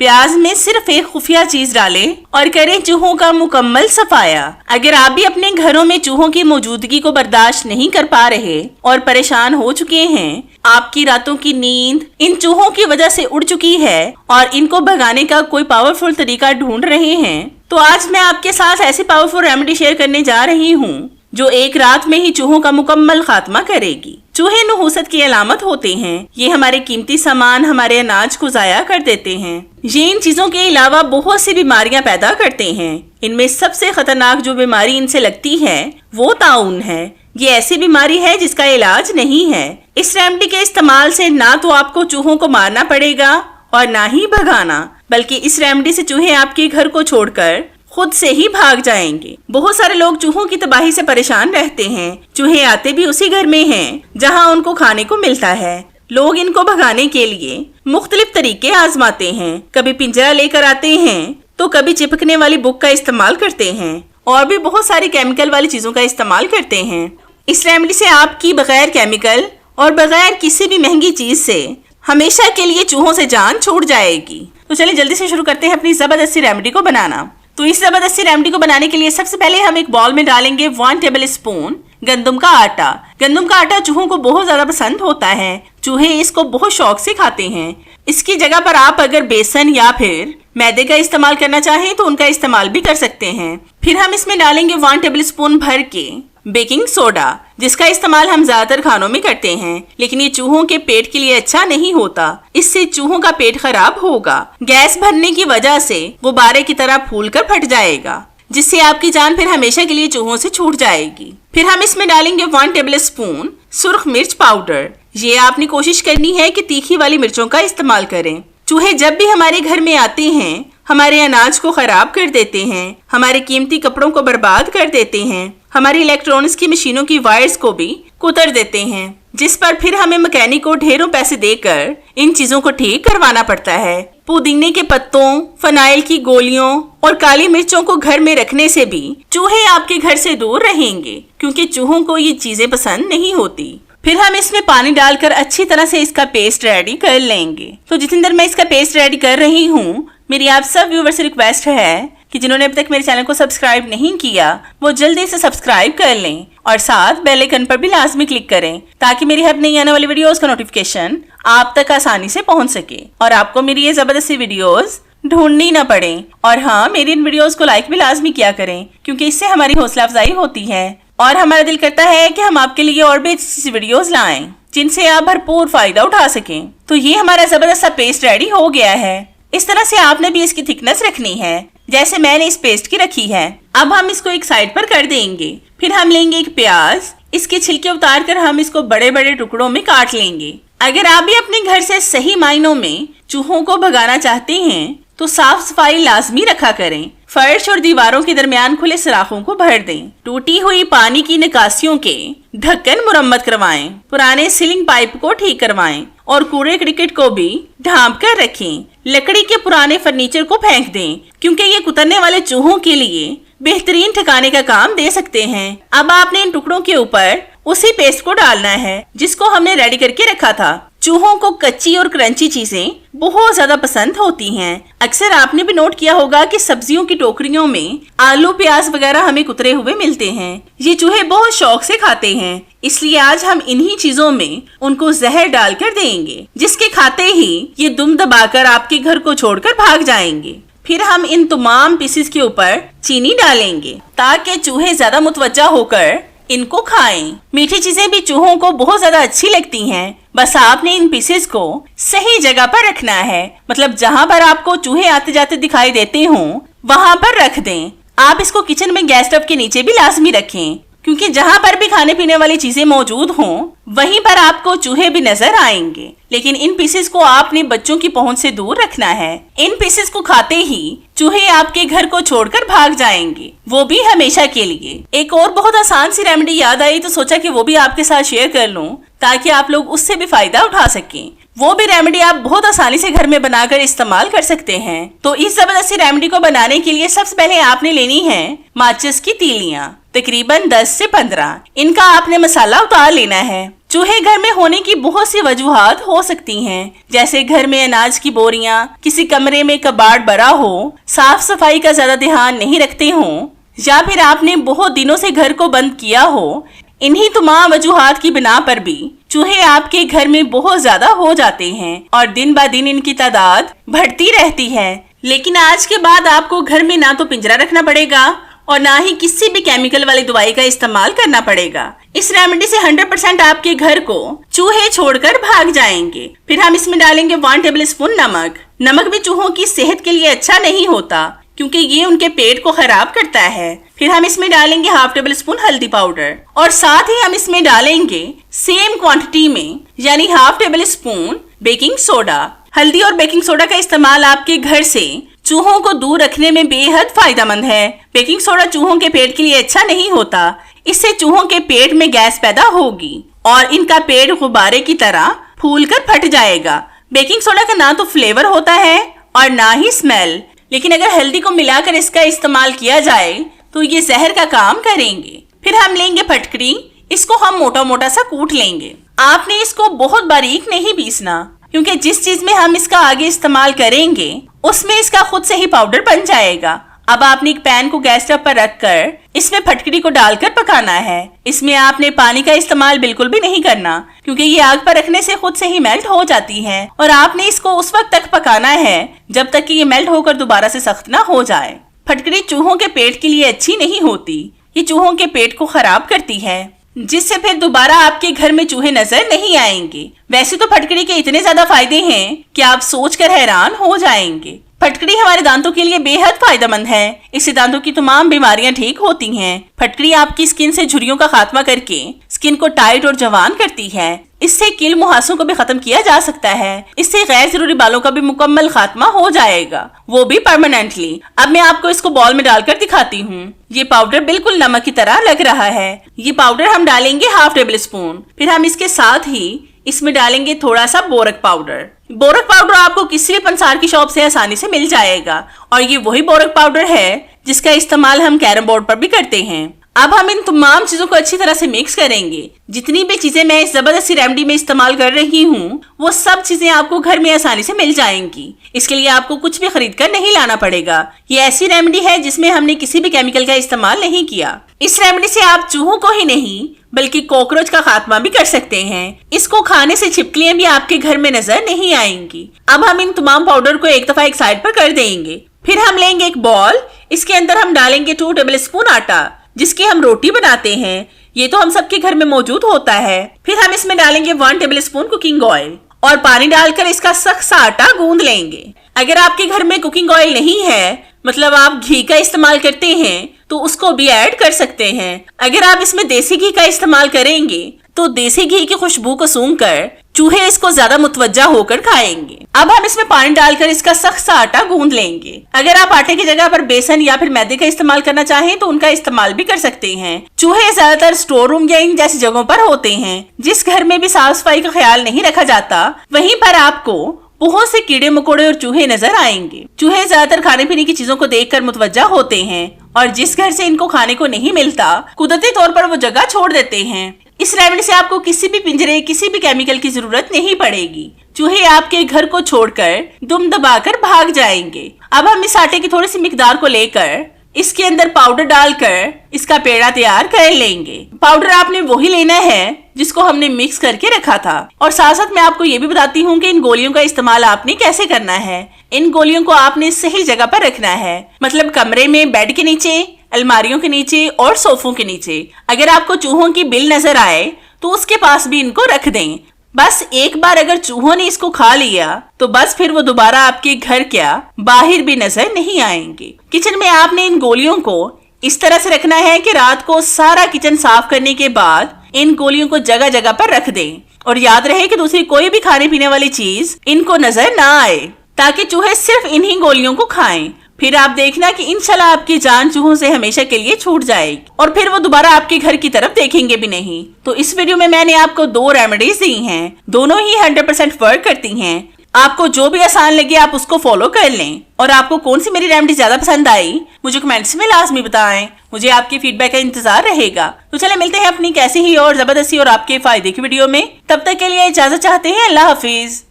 प्याज में सिर्फ एक खुफिया चीज डालें और करें चूहों का मुकम्मल सफाया। अगर आप भी अपने घरों में चूहों की मौजूदगी को बर्दाश्त नहीं कर पा रहे और परेशान हो चुके हैं, आपकी रातों की नींद इन चूहों की वजह से उड़ चुकी है और इनको भगाने का कोई पावरफुल तरीका ढूंढ रहे हैं, तो आज मैं आपके साथ ऐसी पावरफुल रेमेडी शेयर करने जा रही हूँ जो एक रात में ही चूहों का मुकम्मल खात्मा करेगी। चूहे नहुसत की अलामत होते हैं। ये हमारे कीमती सामान, हमारे अनाज को जाया कर देते हैं। ये इन चीजों के अलावा बहुत सी बीमारियां पैदा करते हैं। इनमें सबसे खतरनाक जो बीमारी इनसे लगती है वो ताउन है। ये ऐसी बीमारी है जिसका इलाज नहीं है। इस रेमेडी के इस्तेमाल से ना तो आपको चूहों को मारना पड़ेगा और ना ही भगाना, बल्कि इस रेमेडी से चूहे आपके घर को छोड़कर खुद से ही भाग जाएंगे। बहुत सारे लोग चूहों की तबाही से परेशान रहते हैं। चूहे आते भी उसी घर में हैं जहां उनको खाने को मिलता है। लोग इनको भगाने के लिए मुख्तलिफ तरीके आजमाते हैं। कभी पिंजरा लेकर आते हैं तो कभी चिपकने वाली बुक का इस्तेमाल करते हैं और भी बहुत सारी केमिकल वाली चीजों का इस्तेमाल करते हैं। इस रेमेडी से आपकी बगैर केमिकल और बगैर किसी भी महंगी चीज से हमेशा के लिए चूहों से जान छूट जाएगी। तो चलिए जल्दी से शुरू करते हैं अपनी जबरदस्ती रेमेडी को बनाना। तो इस जबरदस्ती रेमेडी को बनाने के लिए सबसे पहले हम एक बाउल में डालेंगे 1 टेबल स्पून गंदम का आटा। गंदम का आटा चूहों को बहुत ज्यादा पसंद होता है। चूहे इसको बहुत शौक से खाते हैं। इसकी जगह पर आप अगर बेसन या फिर मैदे का इस्तेमाल करना चाहें तो उनका इस्तेमाल भी कर सकते हैं। फिर हम इसमें डालेंगे 1 टेबल स्पून भर के बेकिंग सोडा, जिसका इस्तेमाल हम ज्यादातर खानों में करते हैं, लेकिन ये चूहों के पेट के लिए अच्छा नहीं होता। इससे चूहों का पेट खराब होगा। गैस भरने की वजह से गुब्बारे की तरह फूलकर फट जाएगा, जिससे आपकी जान फिर हमेशा के लिए चूहों से छूट जाएगी। फिर हम इसमें डालेंगे 1 टेबल स्पून सुर्ख मिर्च पाउडर। ये आपने कोशिश करनी है कि तीखी वाली मिर्चों का इस्तेमाल करें। चूहे जब भी हमारे घर में आते हैं हमारे अनाज को खराब कर देते हैं, हमारे कीमती कपड़ों को बर्बाद कर देते हैं, हमारी इलेक्ट्रॉनिक्स की मशीनों की वायर्स को भी कुतर देते हैं, जिस पर फिर हमें मैकेनिक को ढेरों पैसे देकर इन चीजों को ठीक करवाना पड़ता है। पुदीने के पत्तों, फनाइल की गोलियों और काली मिर्चों को घर में रखने से भी चूहे आपके घर से दूर रहेंगे, क्योंकि चूहों को ये चीजें पसंद नहीं होती। फिर हम इसमें पानी डालकर अच्छी तरह से इसका पेस्ट रेडी कर लेंगे। तो जितनी देर मैं इसका पेस्ट रेडी कर रही हूँ, मेरी आप सब व्यूअर से रिक्वेस्ट है कि जिन्होंने अब तक मेरे चैनल को सब्सक्राइब नहीं किया वो जल्दी से सब्सक्राइब कर लें और साथ बेल आइकन पर भी लाजमी क्लिक करें, ताकि मेरी हर नई आने वाली वीडियोस का नोटिफिकेशन आप तक आसानी से पहुंच सके और आपको मेरी ये जबरदस्ती वीडियोस ढूंढनी न पड़े। और हाँ, मेरी इन वीडियोस को लाइक भी लाजमी किया करें, क्योंकि इससे हमारी हौसला अफजाई होती है और हमारा दिल करता है कि हम आपके लिए और भी अच्छी वीडियोस लाएं जिनसे आप भरपूर फायदा उठा सकें। तो ये हमारा जबरदस्त पेस्ट रेडी हो गया है। इस तरह से आपने भी इसकी थिकनेस रखनी है जैसे मैंने इस पेस्ट की रखी है। अब हम इसको एक साइड पर कर देंगे। फिर हम लेंगे एक प्याज, इसके छिलके उतार कर हम इसको बड़े बड़े टुकड़ों में काट लेंगे। अगर आप भी अपने घर से सही मायनों में चूहों को भगाना चाहते हैं तो साफ सफाई लाजमी रखा करें। फर्श और दीवारों के दरमियान खुले सुराखों को भर दें। टूटी हुई पानी की निकासियों के ढक्कन मुरम्मत करवाएं। पुराने सीलिंग पाइप को ठीक करवाएं और कूड़े क्रिकेट को भी ढांप कर रखें। लकड़ी के पुराने फर्नीचर को फेंक दें, क्योंकि ये कुतरने वाले चूहों के लिए बेहतरीन ठिकाने का काम दे सकते हैं। अब आपने इन टुकड़ों के ऊपर उसी पेस्ट को डालना है जिसको हमने रेडी करके रखा था। चूहों को कच्ची और क्रंची चीजें बहुत ज्यादा पसंद होती हैं। अक्सर आपने भी नोट किया होगा कि सब्जियों की टोकरियों में आलू प्याज वगैरह हमें कुतरे हुए मिलते हैं। ये चूहे बहुत शौक से खाते हैं, इसलिए आज हम इन्हीं चीजों में उनको जहर डालकर देंगे, जिसके खाते ही ये दुम दबाकर आपके घर को छोड़कर भाग जाएंगे। फिर हम इन तमाम पीसेस के ऊपर चीनी डालेंगे ताकि चूहे ज्यादा मुतवज्जा होकर इनको खाएं। मीठी चीजें भी चूहों को बहुत ज्यादा अच्छी लगती हैं। बस आपने इन पीसेस को सही जगह पर रखना है, मतलब जहां पर आपको चूहे आते जाते दिखाई देते हों वहां पर रख दें। आप इसको किचन में गैस स्टोव के नीचे भी लाजमी रखें, क्योंकि जहां पर भी खाने पीने वाली चीजें मौजूद हों वहीं पर आपको चूहे भी नजर आएंगे। लेकिन इन पीसेस को आपने बच्चों की पहुंच से दूर रखना है। इन पीसेस को खाते ही चूहे आपके घर को छोड़कर भाग जाएंगे, वो भी हमेशा के लिए। एक और बहुत आसान सी रेमेडी याद आई तो सोचा कि वो भी आपके साथ शेयर कर लूं, ताकि आप लोग उससे भी फायदा उठा सकें। वो भी रेमेडी आप बहुत आसानी से घर में बनाकर इस्तेमाल कर सकते हैं। तो इस जबरदस्ती रेमेडी को बनाने के लिए सबसे पहले आपने लेनी है माचिस की तीलियां, तकरीबन 10 से 15। इनका आपने मसाला उतार लेना है। चूहे घर में होने की बहुत सी वजूहात हो सकती हैं, जैसे घर में अनाज की बोरियां, किसी कमरे में कबाड़ बड़ा हो, साफ सफाई का ज्यादा ध्यान नहीं रखते हो, या फिर आपने बहुत दिनों से घर को बंद किया हो। इन्हीं तमाम वजूहात की बिना पर भी चूहे आपके घर में बहुत ज्यादा हो जाते हैं और दिन ब दिन इनकी तादाद बढ़ती रहती है। लेकिन आज के बाद आपको घर में ना तो पिंजरा रखना पड़ेगा और ना ही किसी भी केमिकल वाली दवाई का इस्तेमाल करना पड़ेगा। इस रेमेडी से 100% आपके घर को चूहे छोड़कर भाग जाएंगे। फिर हम इसमें डालेंगे 1 टेबल स्पून नमक। नमक भी चूहों की सेहत के लिए अच्छा नहीं होता क्योंकि ये उनके पेट को खराब करता है। फिर हम इसमें डालेंगे 1/2 टेबल स्पून हल्दी पाउडर और साथ ही हम इसमें डालेंगे सेम क्वांटिटी में यानी 1/2 टेबल स्पून बेकिंग सोडा। हल्दी और बेकिंग सोडा का इस्तेमाल आपके घर से चूहों को दूर रखने में बेहद फायदेमंद है। बेकिंग सोडा चूहों के पेट के लिए अच्छा नहीं होता। इससे चूहों के पेट में गैस पैदा होगी और इनका पेट गुब्बारे की तरह फूलकर फट जाएगा। बेकिंग सोडा का ना तो फ्लेवर होता है और ना ही स्मेल, लेकिन अगर हल्दी को मिलाकर इसका इस्तेमाल किया जाए तो ये जहर का काम करेंगे। फिर हम लेंगे फटकरी। इसको हम मोटा मोटा सा कूट लेंगे। आपने इसको बहुत बारीक नहीं पीसना क्योंकि जिस चीज में हम इसका आगे इस्तेमाल करेंगे उसमें इसका खुद से ही पाउडर बन जाएगा। अब आपने एक पैन को गैस स्टव पर रखकर इसमें फटकरी को डालकर पकाना है। इसमें आपने पानी का इस्तेमाल बिल्कुल भी नहीं करना क्योंकि ये आग पर रखने से खुद से ही मेल्ट हो जाती है और आपने इसको उस वक्त तक पकाना है जब तक कि ये मेल्ट होकर दोबारा से सख्त ना हो जाए। फटकरी चूहों के पेट के लिए अच्छी नहीं होती। ये चूहों के पेट को खराब करती है जिससे फिर दोबारा आपके घर में चूहे नजर नहीं आएंगे। वैसे तो फटकरी के इतने ज्यादा फायदे हैं कि आप सोचकर हैरान हो जाएंगे। फटकरी हमारे दांतों के लिए बेहद फायदेमंद है। इससे दांतों की तमाम बीमारियां ठीक होती हैं। फटकरी आपकी स्किन से झुर्रियों का खात्मा करके स्किन को टाइट और जवान करती है। इससे कील मुहासों को भी खत्म किया जा सकता है। इससे गैर जरूरी बालों का भी मुकम्मल खात्मा हो जाएगा, वो भी परमानेंटली। अब मैं आपको इसको बॉल में डालकर दिखाती हूँ। ये पाउडर बिल्कुल नमक की तरह लग रहा है। ये पाउडर हम डालेंगे 1/2 टेबल स्पून। फिर हम इसके साथ ही इसमें डालेंगे थोड़ा सा बोरक पाउडर। बोरक पाउडर आपको किसी भी पंसार की शॉप से आसानी से मिल जाएगा और ये वही बोरक पाउडर है जिसका इस्तेमाल हम कैरम बोर्ड पर भी करते हैं। अब हम इन तमाम चीजों को अच्छी तरह से मिक्स करेंगे। जितनी भी चीजें मैं इस जबरदस्ती रेमेडी में इस्तेमाल कर रही हूँ वो सब चीजें आपको घर में आसानी से मिल जाएंगी। इसके लिए आपको कुछ भी खरीद कर नहीं लाना पड़ेगा। ये ऐसी रेमेडी है जिसमें हमने किसी भी केमिकल का इस्तेमाल नहीं किया। इस रेमेडी से आप चूहों को ही नहीं बल्कि कॉकरोच का खात्मा भी कर सकते हैं। इसको खाने से छिपकलियां भी आपके घर में नजर नहीं आएंगी। अब हम इन तमाम पाउडर को एक दफा एक साइड पर कर देंगे। फिर हम लेंगे एक बॉल। इसके अंदर हम डालेंगे 2 टेबल स्पून आटा जिसकी हम रोटी बनाते हैं। ये तो हम सबके घर में मौजूद होता है। फिर हम इसमें डालेंगे 1 टेबल स्पून कुकिंग ऑयल और पानी डालकर इसका सख्त सा आटा गूंद लेंगे। अगर आपके घर में कुकिंग ऑयल नहीं है, मतलब आप घी का इस्तेमाल करते हैं, तो उसको भी ऐड कर सकते हैं। अगर आप इसमें देसी घी का इस्तेमाल करेंगे तो देसी घी की खुशबू को सूंघकर चूहे इसको ज्यादा मुतवज्जा होकर खाएंगे। अब हम इसमें पानी डालकर इसका सख्त सा आटा गूंद लेंगे। अगर आप आटे की जगह पर बेसन या फिर मैदे का इस्तेमाल करना चाहें तो उनका इस्तेमाल भी कर सकते हैं। चूहे ज्यादातर स्टोर रूम या इन जैसी जगहों पर होते हैं। जिस घर में भी साफ सफाई का ख्याल नहीं रखा जाता वहीं पर आपको बहुत से कीड़े मकोड़े और चूहे नजर आएंगे। चूहे ज्यादातर खाने पीने की चीजों को देखकर मुतवज्जा होते हैं और जिस घर से इनको खाने को नहीं मिलता कुदरती तौर पर वो जगह छोड़ देते हैं। इस रेमेडी से आपको किसी भी पिंजरे किसी भी केमिकल की जरूरत नहीं पड़ेगी। चूहे आपके घर को छोड़कर दुम दबाकर भाग जाएंगे। अब हम इस आटे की थोड़ी सी मिकदार को लेकर इसके अंदर पाउडर डालकर इसका पेड़ा तैयार कर लेंगे। पाउडर आपने वही लेना है जिसको हमने मिक्स करके रखा था। और साथ साथ मैं आपको ये भी बताती हूँ कि इन गोलियों का इस्तेमाल आपने कैसे करना है। इन गोलियों को आपने सही जगह पर रखना है, मतलब कमरे में बेड के नीचे, अलमारियों के नीचे और सोफों के नीचे। अगर आपको चूहों की बिल नजर आए तो उसके पास भी इनको रख दें। बस एक बार अगर चूहों ने इसको खा लिया तो बस फिर वो दोबारा आपके घर क्या बाहर भी नजर नहीं आएंगे। किचन में आपने इन गोलियों को इस तरह से रखना है कि रात को सारा किचन साफ करने के बाद इन गोलियों को जगह जगह पर रख दें और याद रहे कि दूसरी कोई भी खाने पीने वाली चीज इनको नजर ना आए ताकि चूहे सिर्फ इन्हीं गोलियों को खाएं। फिर आप देखना कि इंशाल्लाह आपकी जान चूहों से हमेशा के लिए छूट जाएगी और फिर वो दोबारा आपके घर की तरफ देखेंगे भी नहीं। तो इस वीडियो में मैंने आपको 2 रेमेडीज दी हैं। दोनों ही 100% वर्क करती हैं। आपको जो भी आसान लगे आप उसको फॉलो कर लें। और आपको कौन सी मेरी रेमेडी ज्यादा पसंद आई मुझे कमेंट्स में लाजमी बताएं। मुझे आपके फीडबैक का इंतजार रहेगा। तो चले मिलते हैं अपनी कैसी ही और जबरदस्ती और आपके फायदे की वीडियो में। तब तक के लिए इजाजत चाहते हैं। अल्लाह हाफिज।